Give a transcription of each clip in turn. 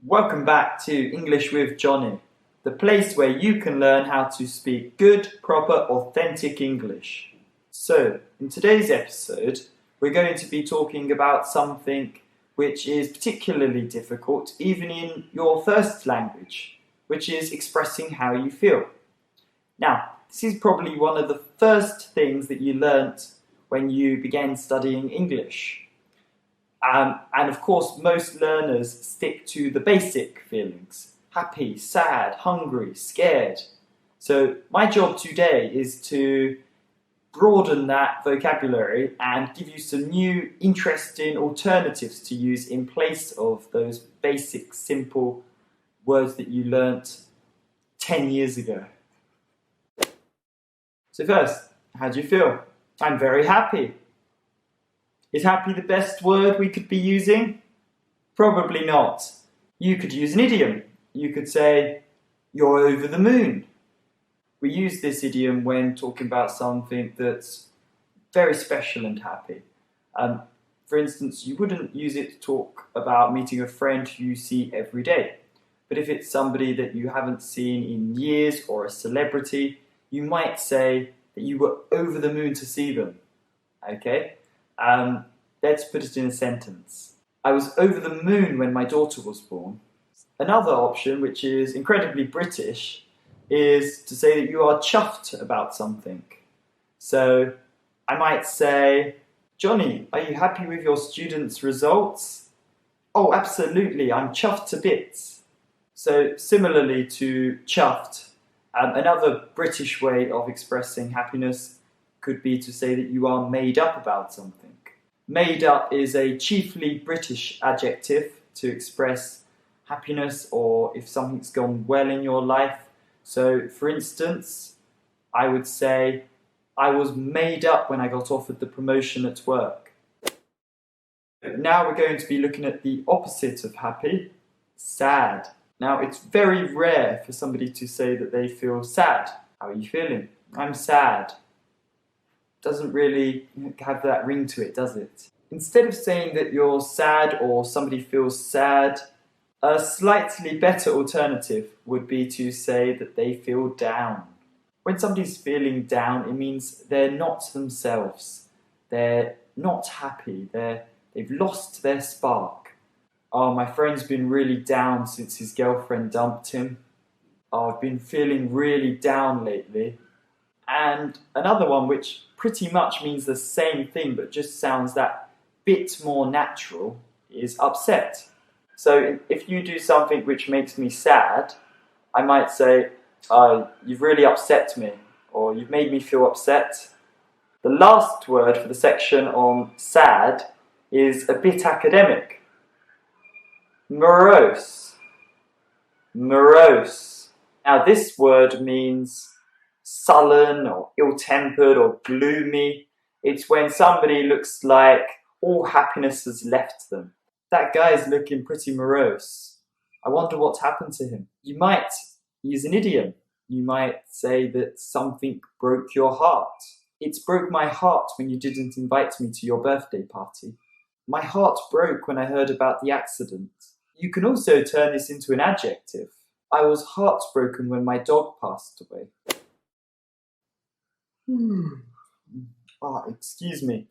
Welcome back to English with Jonny, the place where you can learn how to speak good, proper, authentic English. So, in today's episode, we're going to be talking about something which is particularly difficult even in your first language, which is expressing how you feel. Now, this is probably one of the first things that you learnt when you began studying English. And of course, most learners stick to the basic feelings: happy, sad, hungry, scared. So my job today is to broaden that vocabulary and give you some new, interesting alternatives to use in place of those basic, simple words that you learnt 10 years ago. So first, how do you feel? I'm very happy. Is happy the best word we could be using? Probably not. You could use an idiom. You could say, you're over the moon. We use this idiom when talking about something that's very special and happy. For instance, you wouldn't use it to talk about meeting a friend who you see every day. But if it's somebody that you haven't seen in years or a celebrity, you might say that you were over the moon to see them. Okay? Let's put it in a sentence. I was over the moon when my daughter was born. Another option, which is incredibly British, is to say that you are chuffed about something. So I might say, Jonny, are you happy with your students' results? Oh, absolutely, I'm chuffed to bits. So similarly to chuffed, another British way of expressing happiness could be to say that you are made up about something. Made up is a chiefly British adjective to express happiness or if something's gone well in your life. So, for instance, I would say, I was made up when I got offered the promotion at work. Now we're going to be looking at the opposite of happy, sad. Now, it's very rare for somebody to say that they feel sad. How are you feeling? I'm sad. Doesn't really have that ring to it, does it? Instead of saying that you're sad or somebody feels sad, a slightly better alternative would be to say that they feel down. When somebody's feeling down, it means they're not themselves. They're not happy. They've lost their spark. Oh, my friend's been really down since his girlfriend dumped him. Oh, I've been feeling really down lately. And another one which pretty much means the same thing but just sounds that bit more natural is upset. So if you do something which makes me sad, I might say, you've really upset me, or you've made me feel upset. The last word for the section on sad is a bit academic. Morose. Morose. Now this word means sullen or ill-tempered or gloomy. It's when somebody looks like all happiness has left them. That guy's looking pretty morose. I wonder what's happened to him. You might use an idiom. You might say that something broke your heart. It's broke my heart when you didn't invite me to your birthday party. My heart broke when I heard about the accident. You can also turn this into an adjective. I was heartbroken when my dog passed away. Excuse me.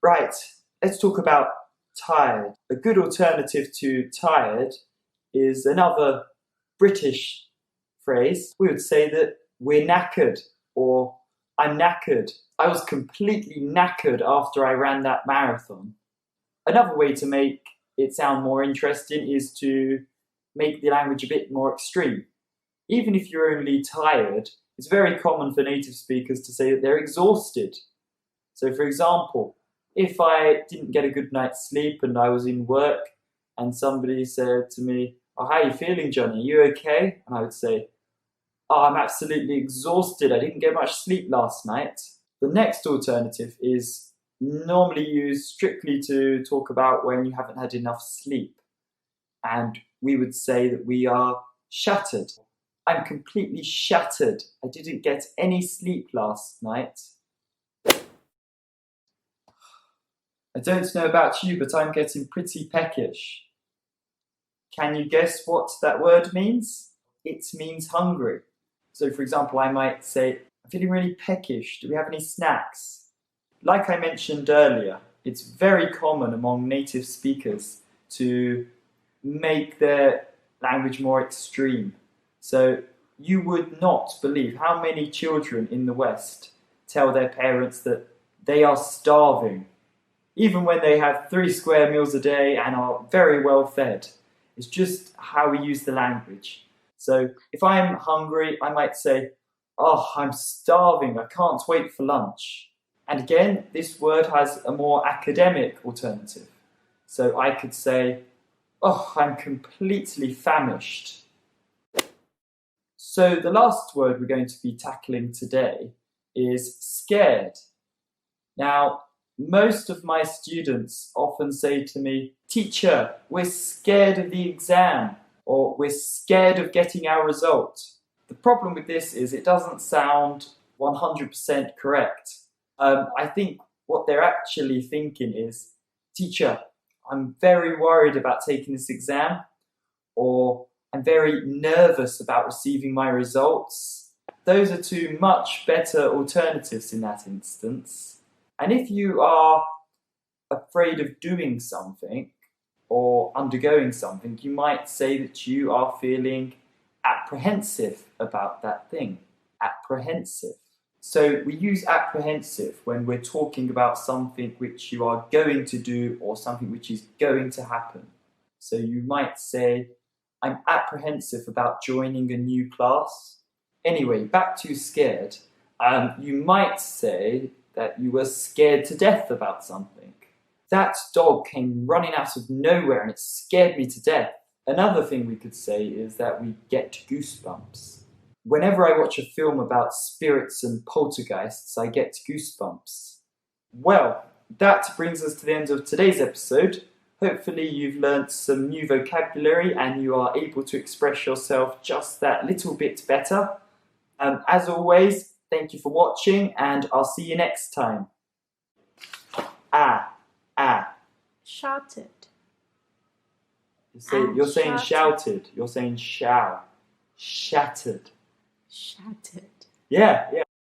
Right, let's talk about tired. A good alternative to tired is another British phrase. We would say that we're knackered or I'm knackered. I was completely knackered after I ran that marathon. Another way to make it sound more interesting is to make the language a bit more extreme. Even if you're only tired, it's very common for native speakers to say that they're exhausted. So for example, if I didn't get a good night's sleep and I was in work and somebody said to me, oh, how are you feeling, Jonny? Are you okay? And I would say, oh, I'm absolutely exhausted. I didn't get much sleep last night. The next alternative is normally used strictly to talk about when you haven't had enough sleep. And we would say that we are shattered. I'm completely shattered. I didn't get any sleep last night. I don't know about you, but I'm getting pretty peckish. Can you guess what that word means? It means hungry. So for example, I might say, I'm feeling really peckish. Do we have any snacks? Like I mentioned earlier, it's very common among native speakers to make their language more extreme. So you would not believe how many children in the West tell their parents that they are starving, even when they have 3 square meals a day and are very well fed. It's just how we use the language. So if I'm hungry, I might say, oh, I'm starving, I can't wait for lunch. And again, this word has a more academic alternative. So I could say, oh, I'm completely famished. So the last word we're going to be tackling today is scared. Now, most of my students often say to me, teacher, we're scared of the exam, or we're scared of getting our result. The problem with this is it doesn't sound 100% correct. I think what they're actually thinking is, teacher, I'm very worried about taking this exam, or I'm very nervous about receiving my results. Those are 2 much better alternatives in that instance. And if you are afraid of doing something or undergoing something, you might say that you are feeling apprehensive about that thing. Apprehensive. So we use apprehensive when we're talking about something which you are going to do or something which is going to happen. So you might say, I'm apprehensive about joining a new class. Anyway, back to scared. You might say that you were scared to death about something. That dog came running out of nowhere and it scared me to death. Another thing we could say is that we get goosebumps. Whenever I watch a film about spirits and poltergeists, I get goosebumps. Well, that brings us to the end of today's episode. Hopefully you've learnt some new vocabulary and you are able to express yourself just that little bit better. As always, thank you for watching and I'll see you next time. Shouted. You're saying shouted. You're saying show. Shattered. Shattered. Yeah.